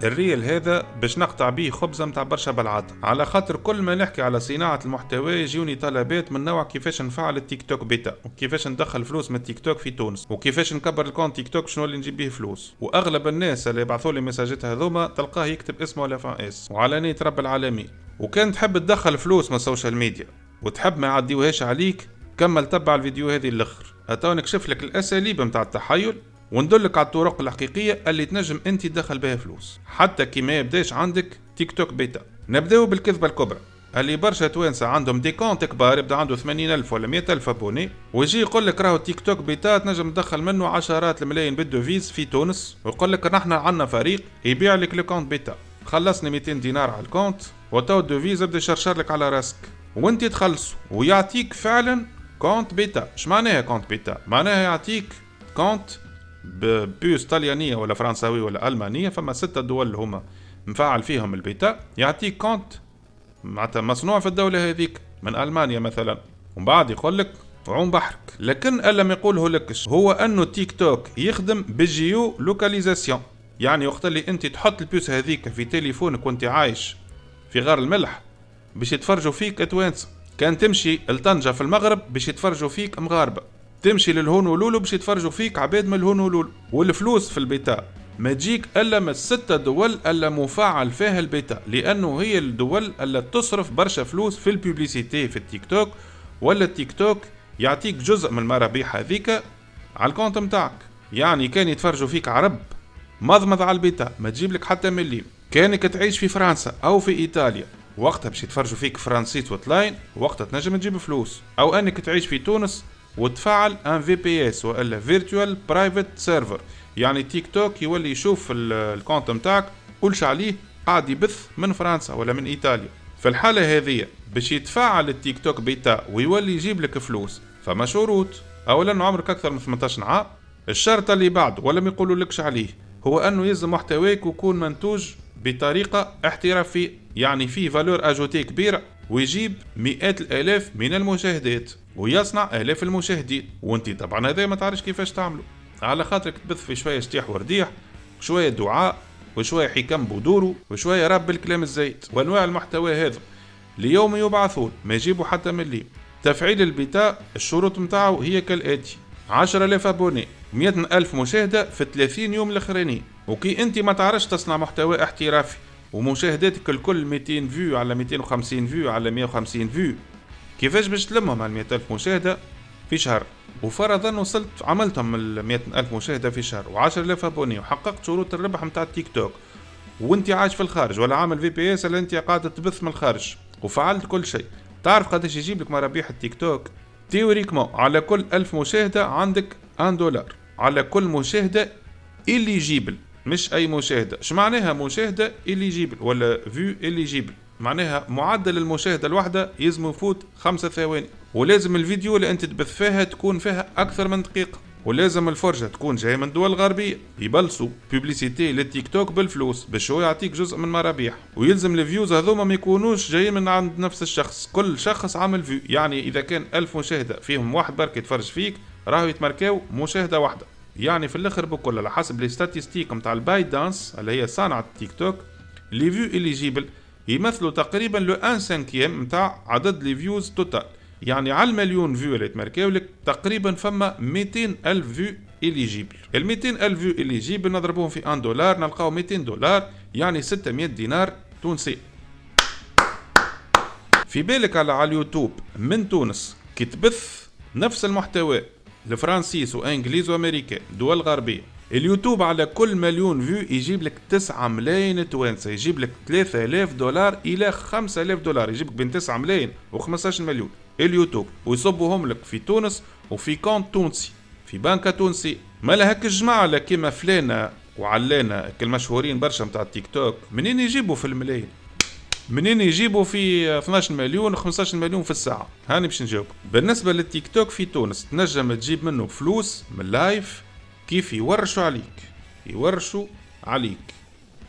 الريل هذا باش نقطع بيه خبزة متاع برشا بلعات، على خاطر كل ما نحكي على صناعة المحتوى يجوني طلبات من نوع كيفاش نفعل التيك توك بيتا، وكيفاش ندخل فلوس من التيك توك في تونس، وكيفاش نكبر الكونت تيك توك شنو اللي نجيب بيه فلوس. واغلب الناس اللي يبعثوا لي مساجات هذوما تلقاه يكتب اسمه ولا فان اس وعلى نية رب العالمين. وكان تحب تدخل فلوس من السوشيال ميديا وتحب ما يعديوهاش عليك، كمل تبع الفيديو هذه الاخر، اتو نكشف لك الاساليب متاع التحيل وندلك على الطرق الحقيقية اللي تنجم انت تدخل بها فلوس حتى كي ما يبداش عندك تيك توك بيتا. نبداو بالكذبة الكبرى اللي برشا توانسة عندهم دي كونت كبار، يبدا عنده 80,000 ولا 100,000 ابوني ويجي يقول لك راهو تيك توك بيتا تنجم تدخل منه عشرات الملايين بالدوفيز في تونس، ويقول لك نحن عندنا فريق يبيع لك الكونت بيتا، خلصني 200 دينار على الكونت وتو الدوفيز يبدا يشرشر لك على راسك وانت تخلصه ويعطيك فعلا كونت بيتا. اش معناها كونت بيتا؟ معناها يعطيك كونت ببيوس طليانية ولا فرنساوية ولا ألمانية، فما 6 دول اللي هما مفعل فيهم البيتا، يعطيك كونت معناتها مصنوع في الدولة هذيك من ألمانيا مثلا، ومن بعد يقول لك عون بحرك. لكن ألا ما يقوله لكش هو أنه تيك توك يخدم بالجيو لوكاليزاسيون، يعني وقت اللي أنت تحط البيوس هذيك في تليفونك وأنت عايش في غار الملح باش يتفرجوا فيك توانسة، كان تمشي لطنجة في المغرب باش يتفرجوا فيك مغاربة، تمشي للهونولولو باش يتفرجوا فيك عباد من الهونولولو. والفلوس في البيتا ما تجيك الا من 6 دول الا مفعل فيها البيتا، لانه هي الدول اللي تصرف برشا فلوس في البوبليسيتي في التيك توك، ولا التيك توك يعطيك جزء من المرابيح هذيك على الكونت متاعك. يعني كان يتفرجوا فيك عرب مضمض على البيتا ما تجيب لك حتى مليم، كانك تعيش في فرنسا او في ايطاليا وقتها باش يتفرجوا فيك فرانسيس وطلاين وقتها تنجم تجيب فلوس، او انك تعيش في تونس وتفعل ان في بي اس ولا فيرتوال برايفت سيرفر، يعني تيك توك يولي يشوف الكونت متاعك كلش عليه قاعد يبث من فرنسا ولا من ايطاليا. في الحالة هذه باش يتفعل التيك توك بيتا ويولي يجيب لك فلوس فما شروط. اولا انه عمرك اكثر من 18 عام، الشرط اللي بعد ولا ما يقولوا لكش عليه هو انه يلزم محتواك يكون منتوج بطريقة احترافية، يعني فيه فالور اجوتي كبيرة ويجيب مئات الالاف من المشاهدات ويصنع الاف المشاهدين، وانت طبعا هذا ما تعرفش كيفاش تعمله، على خاطرك تبث في شوية شتيح ورديح وشوية دعاء وشوية حكم بودورو وشوية رب بالكلام الزايد. وانواع المحتوى هذا ليوم يبعثون ما يجيبوا حتى مليم. تفعيل البيتا الشروط متاعه هي كالاتي: 10,000 ابوني، 100,000 مشاهدة في 30 يوم الاخرانيين. وكي انت ما تعرفش تصنع محتوى احترافي ومشاهداتك الكل 200 فيو على 250 فيو على 150 فيو، كيفاش باش تلمهم على 100,000 مشاهدة في شهر؟ وفرضا وصلت عملتهم ال 100,000 مشاهدة في شهر و10,000 ابوني وحققت شروط الربح متاع التيك توك، وانت عايش في الخارج ولا عامل في بي اس اللي انت قاعد تبث من الخارج وفعلت كل شيء، تعرف قداش يجيب لك مرابيح التيك توك؟ تيوريكمون على كل 1000 مشاهدة عندك $1 على كل مشاهدة إليجيبل، مش أي مشاهدة. اش معناها مشاهدة إليجيبل ولا فيو إليجيبل؟ معناها معدل المشاهدة الواحدة يلزم يفوت 5 ثواني، ولازم الفيديو اللي انت تبث فيها تكون فيها أكثر من دقيقة، ولازم الفرجة تكون جاية من دول غربية يبلصوا بوبليسيتي للتيك توك بالفلوس باش هو يعطيك جزء من مرابيح، ويلزم الفيوز هذوما ما يكونوش جايين من عند نفس الشخص، كل شخص عامل فيو، يعني إذا كان 1000 مشاهدة فيهم واحد برك يتفرج فيك راهو يتمركاو مشاهدة واحدة. يعني في الاخر بكل على حسب لي ستاتيستيك نتاع البايت دانس اللي هي صناعة التيك توك، لي فيو إليجيبل يمثلوا تقريبا لو 1/5 نتاع عدد لي فيوز توتال، يعني على المليون فيو اللي تمركاو لك تقريبا فما 200,000 فيو إليجيبل. ال 200,000 فيو إليجيبل نضربوهم في $1 نلقاو $200 يعني 600 دينار تونسي. في بالك على اليوتيوب من تونس كي تبث نفس المحتوى لفرنسيس وانجليز وامريكا دول غربية، اليوتيوب على كل مليون فيو يجيب لك 9 ملايين توانسة، يجيب لك $3,000 إلى $5,000، يجيب لك بين 9 ملايين و15 مليون اليوتيوب، ويصبوهم لك في تونس وفي كونت تونسي في بنكة تونسي. ما لهك الجماعة كيما فلانة وعلانة المشهورين برشا متاع التيك توك منين يجيبوا في الملايين؟ منين يجيبوا في 12 مليون و15 مليون في الساعة؟ هاني باش نجاوب. بالنسبة للتيك توك في تونس تنجم تجيب منه فلوس من لايف كيف يورشوا عليك،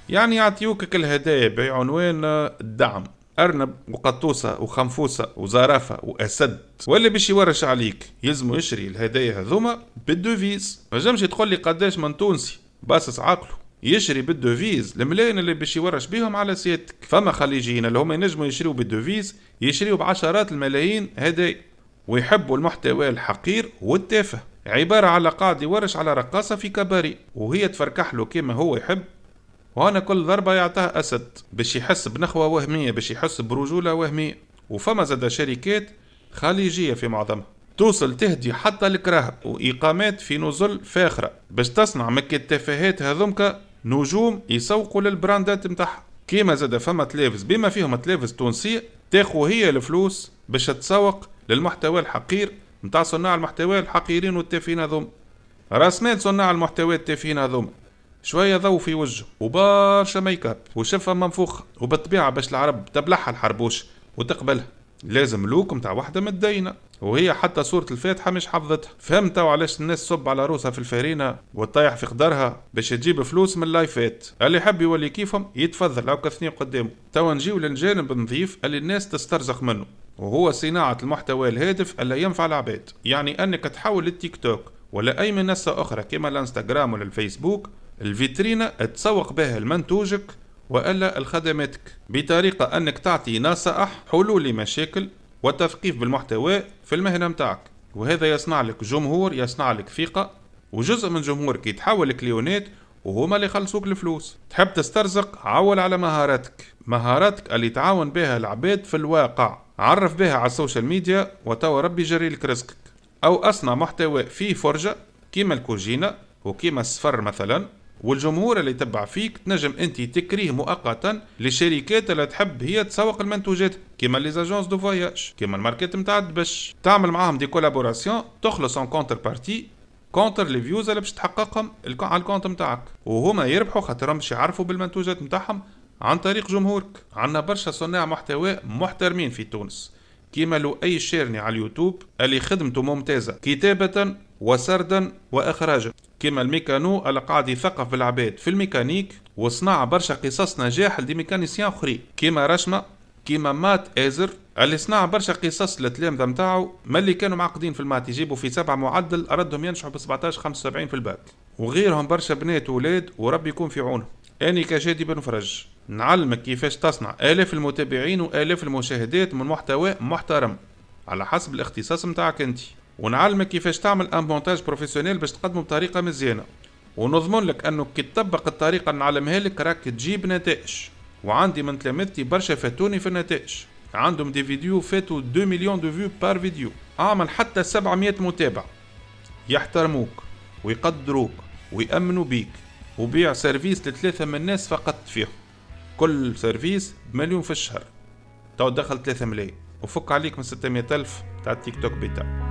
يعني يعطيوك الهدايا بعنوان الدعم، أرنب وقطوسة وخنفوسة وزرافة وأسد، ولا باش يورش عليك يلزمو يشري الهدايا هذوما بالدوفيز. ما جمش تقول لي قداش من تونسي باصص عقله يشري بالدوفيز الملايين اللي باش يورش بيهم على سيادتك. فما خليجيين اللي هما ينجموا يشريوا بالدوفيز، يشريوا بعشرات الملايين هدايا، ويحبوا المحتوى الحقير والتافه، عبارة على قاعد يورش على رقاصة في كباري وهي تفركح له كيما هو يحب، وهنا كل ضربة يعطيها أسد باش يحس بنخوة وهمية، باش يحس برجولة وهمية. وفما زاد شركات خليجية في معظمها توصل تهدي حتى الكراهة وإقامات في نزل فاخرة باش تصنع مكة التفاهات هذمك نجوم يسوقوا للبراندات متاعها. كيما زاد فما تلافز بما فيهم تلافز تونسية تاخو هي الفلوس باش تسوق للمحتوى الحقير متاع صناع المحتوى الحقيرين والتافهين هذوم. راس مال صناع المحتوى التافهين هذوم شوية ضو في وجهه وبارشا ميك اب وشفة منفوخة، وبالطبيعة باش العرب تبلعها الحربوش وتقبلها لازم لوك متاع واحدة متدينة، وهي حتى سورة الفاتحة مش حفظتها. فهمتوا علاش الناس صب على روسها في الفارينة وتطيح في خدرها باش تجيب فلوس من اللايفات؟ اللي يحب يولي كيفهم يتفضل او كثني قدامه. توا نجيو للجانب النظيف اللي الناس تسترزق منه، وهو صناعة المحتوى الهادف اللي ينفع العباد. يعني انك تحول التيك توك ولا اي منصة اخرى كما الانستغرام ولا الفيسبوك الفيترينة تسوق بها لمنتوجك وإلا لخدماتك، بطريقة أنك تعطي نصائح حلول لمشاكل وتثقيف بالمحتوى في المهنة متاعك، وهذا يصنع لك جمهور، يصنع لك ثقة، وجزء من جمهورك يتحول كليونات وهما اللي يخلصوك الفلوس. تحب تسترزق عول على مهاراتك اللي تعاون بها العباد في الواقع، عرف بها على السوشيال ميديا وتوا ربي يجري لك رزقك. أو أصنع محتوى فيه فرجة كيما الكوجينة وكيما السفر مثلا، والجمهور اللي يتبع فيك تنجم انت تكريه مؤقتا للشركات اللي تحب هي تسوق المنتوجات كيما لي زاجونس دو فواياج كيما الماركات نتاع الدبش، تعمل معاهم دي كولابوراسيون تخلص ان كونتر بارتي كونتر لي فيوز اللي باش تحققهم على الكونت نتاعك، وهما يربحوا خاطرهم باش يعرفوا بالمنتوجات نتاعهم عن طريق جمهورك. عندنا برشا صناع محتوى محترمين في تونس كيما لؤي الشيرني على اليوتيوب اللي خدمته ممتازة كتابة وسردا وإخراجا، كيما الميكانو اللي قاعد يثقف بالعباد في الميكانيك وصنع برشا قصص نجاح لدي ميكانيسيان اخرين كيما رشمة، كيما مات ازر اللي صنع برشا قصص للتلامذة متاعو ملي كانوا معقدين في المات يجيبوا في 7 معدل ردهم ينجحوا ب 17-75 في الباك، وغيرهم برشا بنات وولاد وربي يكون في عونهم. اني كشادي بن فرج نعلمك كيفاش تصنع آلاف المتابعين وآلاف المشاهدات من محتوى محترم على حسب الاختصاص متاعك انت، ونعلمك كيفاش تعمل ان مونتاج بروفيسيونيل باش تقدمه بطريقه مزيانه، ونضمن لك انه كي تطبق الطريقه اللي نعلمها لك راك تجيب نتائج. وعندي من تلامذتي برشا فاتوني في النتائج، عندهم دي فيديو فاتوا 2 مليون دو فيو بار فيديو، اعمل حتى 700 متابع يحترموك ويقدروك ويأمنوا بيك، وبيع سيرفيس ل3 من الناس فقط فيهم، كل سيرفيس ب1 مليون في الشهر، تو دخل 3 ملايين وفك عليك من 600,000 تاع التيك توك بيتا.